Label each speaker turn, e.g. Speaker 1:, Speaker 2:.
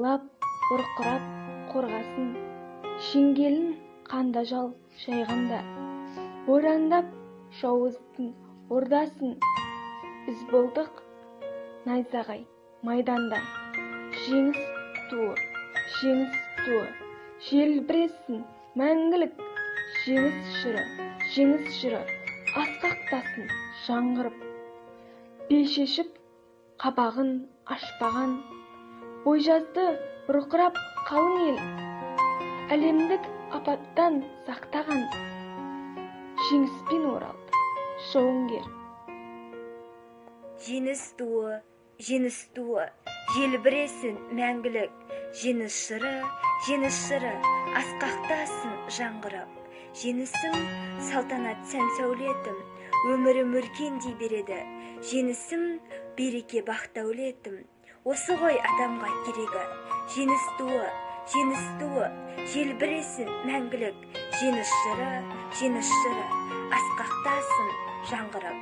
Speaker 1: лаулап, бұрқырап қорғасын, шеңгелін қанда жал шайғанда, борандап жауыздың ордасын. Біз болдық найзағай майданда, жеңіс туы, желбіресін мәңгілік, жеңіс жыры асқақтасын жаңғырып. Бел шешіп қабағын ашпаған, бой жазды бұрқырап қалың ел, әлемдік апаттан сақтаған, жеңіспен оралды жауынгер.
Speaker 2: Жеңіс туы, желбіресін мәңгілік, жеңіс жыры асқақтасын жаңғырып. Жеңісім салтанат сән сәулетім, өмірім өркендей береді. Жеңісім береке бақ дәулетім, осы ғой адамға керегі. Жеңіс туы, желбіресін мәңгілік, жеңіс жыры асқақтасын жаңғырып.